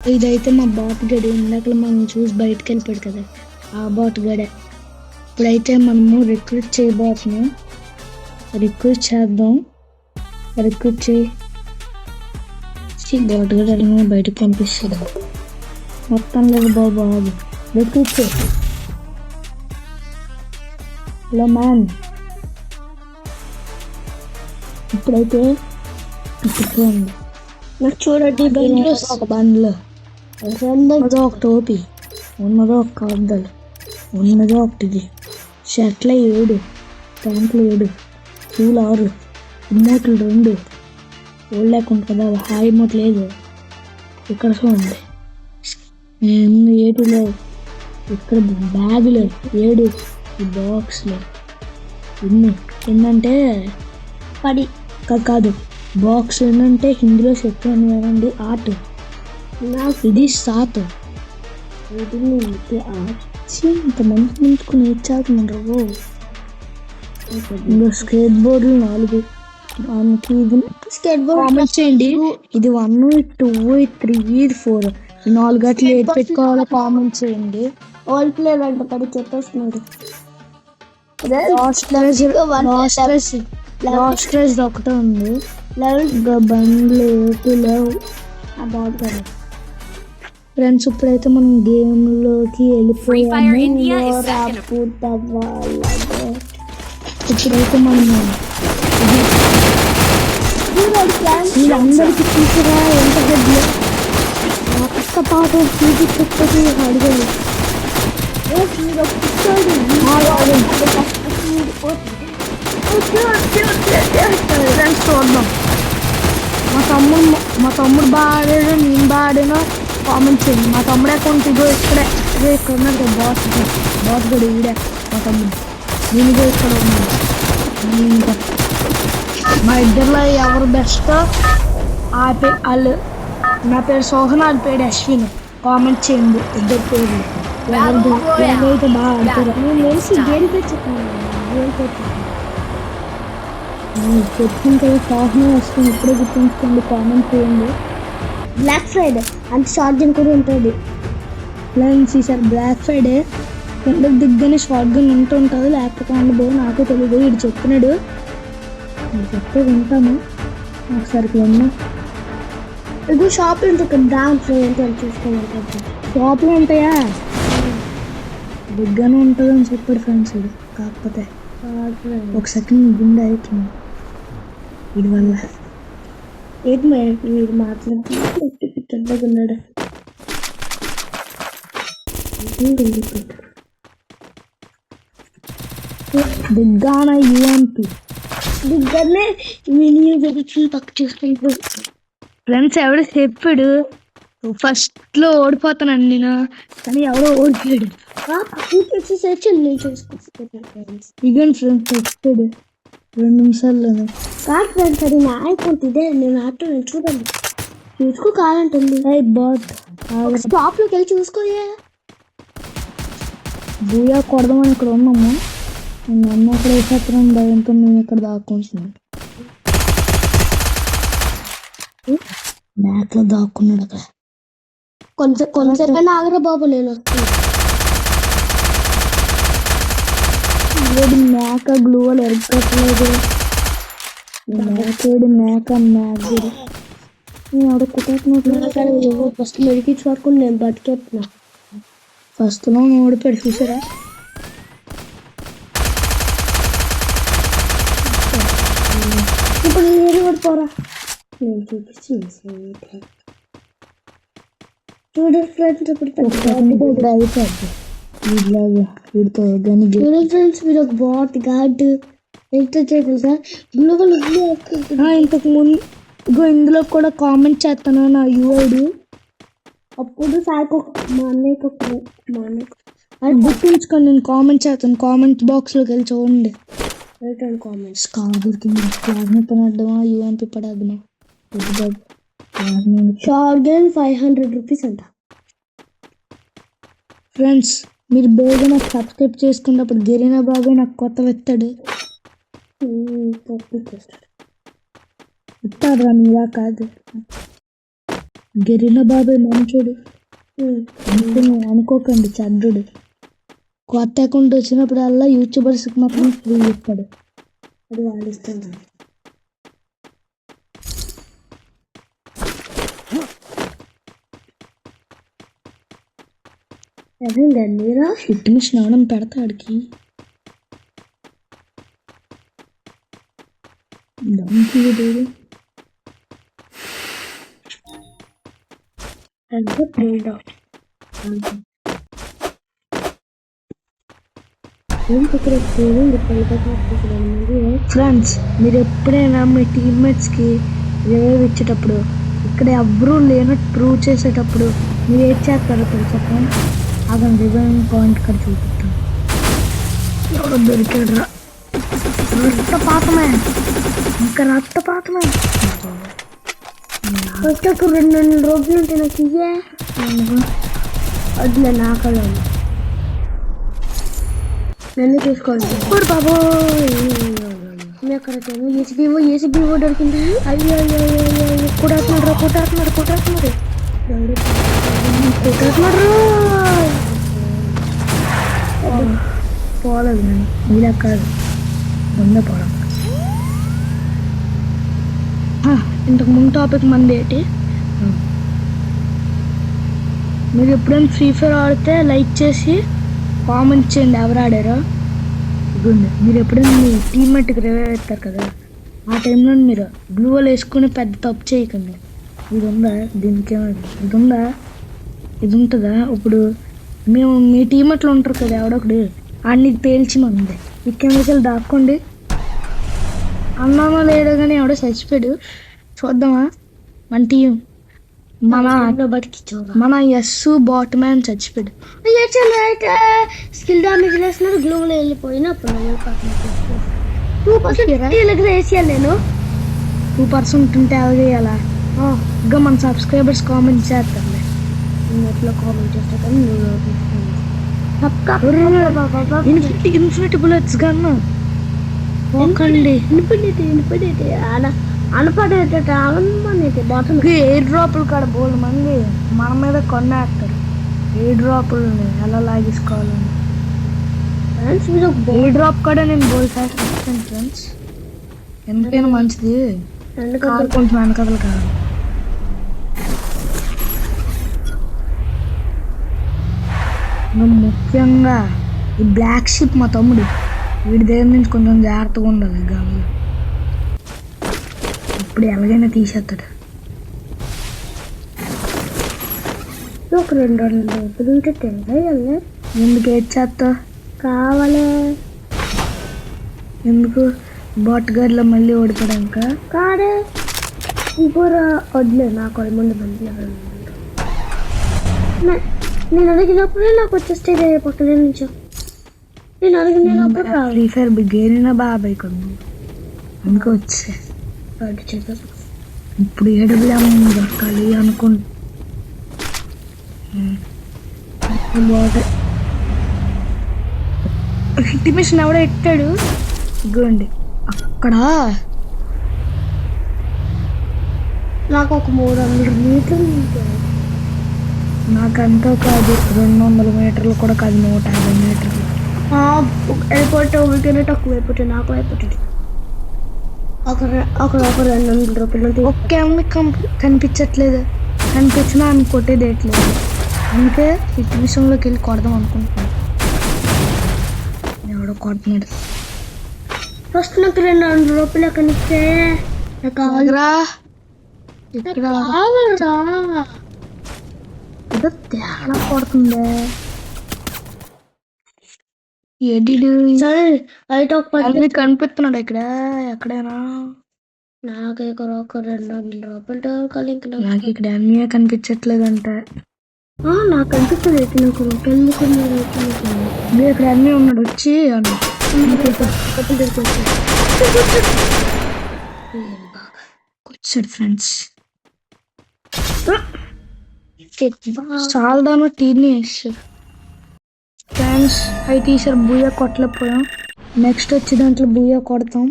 ఇదైతే మా బాట్ గడి ఇందాక మనం చూసి బయటకు వెళ్ళిపోయాడు కదా, ఆ బాట్ గడే. ఇప్పుడైతే మనము రిక్రూట్ చేయబోతున్నాం. రిక్రూట్ చేద్దాం. రిక్రూట్ చేయి బాట్ గడి బయటకు పంపిస్తుంది. మొత్తం లేదు బాబు. రిక్రూట్ చేయి. Hello man. ఇప్పుడైతే చూడండి, నాకు చూడండి ఒక బండ్లో ఉన్నదో ఒక టోపీ, ఉన్నదో ఒక అద్దాలు, ఉన్నదో ఒకటిది, షర్ట్లు 7, ప్యాంట్లు 7, షూలు 6, ఇమోట్లు 2, ఓళ్ళు లేకుండా కదా హాయ్ ఇమోట్ లేదు. ఇక్కడ చూడండి ఏటు లేవు. ఇక్కడ బ్యాగులు 7, ఈ బాక్స్లు ఎన్నంటే పడి కాదు, బాక్స్ ఏంటంటే హిందీలో చెప్పాను కదండి, ఆర్ట్. ఇది 7. ఇంత మంచి ముంచుకుని నేర్చేస్తున్నారు. ఇంకా స్కేట్ బోర్డులు 4. స్కేట్ బోర్డ్ కామెంట్ చేయండి. ఇది 1, 2, 3, 4 4 గట్లు ఏది పెట్టుకోవాలో కామెంట్ చేయండి. ఓల్డ్ ప్లేయర్ అంట పడి చెప్పేస్తున్నాడు. లాస్ట్రేజ్ ఒకటే ఉంది. బండ్లు లేవు. ఫ్రెండ్స్ ఇప్పుడైతే మనం గేమ్ లోకి వెళ్ళిపోయాము. ఇప్పుడైతే మనం వీళ్ళందరికీ తీసుకురా ఎంత గడ్డలు పక్క పాట తీసి చెప్పేసి అడిగారు. ఫ్రెండ్స్ చూద్దాం. మా తమ్ముడు బాగా ఆడాడు, నేను బాగా ఆడాను. కామెంట్ చేయండి. మా తమ్ముడు అకౌంట్ ఇగో ఇక్కడ ఉన్నాడు కదా, బాస్ కూడా ఈడే మా తమ్ముడు. నేను ఇగో ఇక్కడ ఉన్నాడు. మా ఇద్దరిలో ఎవరు బెస్ట్ వాళ్ళు. నా పేరు సోహన్, వాళ్ళ పేరు అశ్విన్. కామెంట్ చేయండి ఇద్దరు పేర్లు ఎవరైతే బాగా ఆడతారు. చెప్పింది కదా సోహన్ అశ్విన్, ఇప్పుడే గుర్తుంచుకోండి. కామెంట్ చేయండి. బ్లాక్ ఫ్రైడే అంత షార్ట్ కూడా ఉంటుంది. ఫ్రెండ్స్ ఈసారి బ్లాక్ ఫ్రైడే కిందకి దిగ్గానే షార్ట్ గన్ ఉంటుంటుంది, లేకపోతే ఉండదు. నాకు తెలియదు, వీడు చెప్పినాడు. చెప్తే వింటాము. ఒకసారి విన్నా. ఇది షాప్ ఉంటుంది, దాంట్లో ఏంటో చూసుకోవాలి. షాప్లో ఉంటాయా? దిగ్గానే ఉంటుంది అని చెప్పాడు ఫ్రెండ్స్. ఇది కాకపోతే ఒక సెకండ్ గుండె అవుతుంది వీడి వల్ల. ఏంటి మీరు మాట్లాడుతున్నాడు. దిగ్గాన యూఎంపీ దిగ్గానే పక్క చూసుకుంటారు. ఫ్రెండ్స్ ఎవడో చెప్పాడు ఫస్ట్లో ఓడిపోతానండి నేను, కానీ ఎవడో ఓడిపోయాడు. నేను చూసుకుంటాను. ఇగండి ఫ్రెండ్స్ చెప్పాడు 2 నిమిషాల్లోనే. కాదు ఫ్రెండ్స్, అది నా అకౌంట్ ఇదే. నేను ఆడుతున్నాను చూడండి. చూసుకో కావాలంటుంది. షాప్లోకి వెళ్ళి చూసుకోయా. బూయా కొడదామని ఇక్కడ ఉన్నాము. నేను అన్న అక్కడ వేసేస్తున్నాం భయంతో మేము ఇక్కడ దాక్కుంటున్నాం. బ్యాక్లో దాక్కున్నాడు అక్కడ. కొంచెంసేపు ఆగరా బాబు, నేను వస్తాను. మేక గ్లూ వాళ్ళు ఎరగట్లేదు. మేక నేను కుట్టినట్లు ఫస్ట్ మెడికిట్స్ వరకు నేను బతికేస్తున్నా. ఫస్ట్లో ఓడిపోయాడు చూసారా. ఇప్పుడు ఏది ఓడిపోరా నేను చూపిస్తాను. చూడండి ఫ్రెండ్స్, ఇప్పుడు అయిపోద్ది వీడితో. ఫ్రెండ్స్ మీరు ఒక బాట్ గాడ్ ఎంత తెలుసా, ఇంతకు ముందు ఇందులో కూడా కామెంట్ చేస్తాను నా యూఐడి. అప్పుడు సార్కి మా అన్నయ్యకి అది గుర్తుంచుకొని నేను కామెంట్ చేస్తాను. కామెంట్ బాక్స్లోకి వెళ్ళి చూడండి. కామెంట్స్ దొరికింది. ప్లాస్మా పడద్దామా యూఎంపీ పడద్దామా? షార్ట్ గన్ 500 రూపీస్ అంట. ఫ్రెండ్స్ మీరు బేగా నాకు సబ్స్క్రైబ్ చేసుకున్నప్పుడు గెరీనా బాబాయ్ నాకు కొత్త వెత్తాడు. ఇస్తాడు రా, మీరా కాదు. గెరిన బాబాయ్ మంచోడు. అనుకోకండి చంద్రుడు. కొత్త అకౌంట్ వచ్చినప్పుడల్లా యూట్యూబర్స్కి మాత్రం ఫ్రీ ఇస్తాడు. అది వాళ్ళు ఇస్తాను. మీరా హిట్ మిషన్ అవడం పెడతాడికి. ఫ్రెండ్స్, మీరు ఎప్పుడైనా మీ టీమ్మేట్స్కి రివైవ్ ఇచ్చేటప్పుడు ఇక్కడ ఎవ్వరూ లేనట్టు ప్రూవ్ చేసేటప్పుడు మీరు ఏం చేస్తారో తెలుసా ఫ్రెండ్స్? అతను రివైవింగ్ పాయింట్ ఇక్కడ చూపిస్తాను. ఎవరో దొరికాడు రా. రక్తపాతమే, ఇంకా రక్తపాతమే. ఫస్ట్ 2 రోజులు ఉంటే నాకు ఇయ్యే వద్దులే. నా కళ్ళు నన్ను చూసుకోండి బాబు. అక్కడ ఏసీబీఓ దొరికింది. అయ్యో కొట్టేస్తున్నాడు పోలేదు. నేను ఇలా కాదు, ముందే పోవడం. ఇంతకు ముందు టాపిక్ మంది ఏంటి? మీరు ఎప్పుడైనా ఫ్రీ ఫైర్ ఆడితే లైక్ చేసి కామెంట్ చేయండి ఎవరు ఆడారో. ఇదిగోండి, మీరు ఎప్పుడైనా మీ టీమ్మేట్కి రివైవ్ అవుతారు కదా, ఆ టైంలో మీరు బ్లూ వాల్ వేసుకుని పెద్ద తప్పు చేయకండి. ఇది ఉందా? దీనికి ఇది ఉందా? ఇది ఉంటుందా? ఇప్పుడు మేము మీ టీమ్మేట్లు ఉంటారు కదా, ఎవడొకడు అన్ని పేల్చి మంది ఈ కెమికల్ దాక్కోండి. అన్నామో లేడో కానీ ఎవడో చచ్చిపోయాడు. చూద్దామా? మన టీం మన ఎస్సు బాట్ మ్యాన్ చచ్చిపోయాడు. స్కిల్ డామేజ్ వేసినాడు. గ్లూలో వెళ్ళిపోయినప్పుడు 2% వేసేయాలి. నేను 2% ఉంటే అవి చేయాలా? ఇంకా మన సబ్స్క్రైబర్స్ కామెంట్ చేస్తారులే. నేను ఎట్లా కామెంట్ చేస్తా కానీ ఇన్ఫినిటీ బుల్లెట్స్ గన్ను ఒక్కండి ఇనిపడేటి అనపడేట ఆనందమైతే బాటం ఎయిర్ డ్రాపులు కాడ బోల్ మంది మన మీద కొనేస్తారు. ఎయిర్ డ్రాపులని ఎలా లాగేసుకోవాలని ఎయిర్ డ్రాప్ కూడా నేను బోల్ చేస్తాను ఫ్రెండ్స్. ఎందుకైనా మంచిది. కారు కొంచెం వెనకదలు కాదు. ముఖ్యంగా ఈ బ్లాక్ షిప్ మా తమ్ముడు, వీడి దగ్గర నుంచి కొంచెం జాగ్రత్తగా ఉండాలి. గాలి ఇప్పుడు ఎలాగైనా తీసేస్తాడు. ఒక 2 రోజులు ఉంటే తెలియదు. ఎందుకు ఏడ్చేస్తా? కావాలే. ఎందుకు బాట్గార్లో మళ్ళీ ఓడిపోయాక కాడే ఇంకోరా వద్దులే. నాకు ముందు మంది నేను అడిగినప్పుడే నాకు వచ్చేస్తే పక్కన నుంచో నేను అడిగినప్పుడు ఫ్రీ ఫైర్ గేరిన బాబాయ్ కొద్దు అందుకు వచ్చే ఇప్పుడు ఏడబ్ల్యూఎం దొరకాలి అనుకుంటా. హిట్ మిషన్ ఎవడో ఎట్టాడు. ఇగోండి అక్కడ నాకు ఒక 300 మీటర్లు ఉంటాయి. నాకంతా కాదు 200 మీటర్లు కూడా కాదు, 150 మీటర్లు. అయిపోతే ఊరికైనా తక్కువ అయిపోతాయి. నాకు అయిపోతుంది. ఒక 200 రూపాయలు ఒకే కనిపించట్లేదు. కనిపించినా ఆమె కొట్టేదేయట్లేదు. అందుకే హిట్ మిషన్లోకి వెళ్ళి కొడదాం అనుకుంటున్నాను. ఎవడో కొడుతున్నాడు. ఫస్ట్ నాకు 200 రూపాయలు కనిపిస్తే కావాలరా ఏదో తేడా కొడుతుందే. కనిపిస్తున్నాడు ఇక్కడ ఎక్కడైనా. నాకు ఇక్కడ ఒక 200 రూపాయలు నాకు ఇక్కడ అన్నీ కనిపించట్లేదంట. నాకు కనిపిస్తుంది. నాకు రూపాయలు మీరు ఇక్కడ అన్నీ ఉన్నాడు వచ్చి అని వచ్చాడు ఫ్రెండ్స్. చాలదాను టీని వేసారు ఫ్రెండ్స్. అయితే ఈసారి బూయా కొట్టలేకపోయాం. నెక్స్ట్ వచ్చి దాంట్లో బూయా కొడతాం.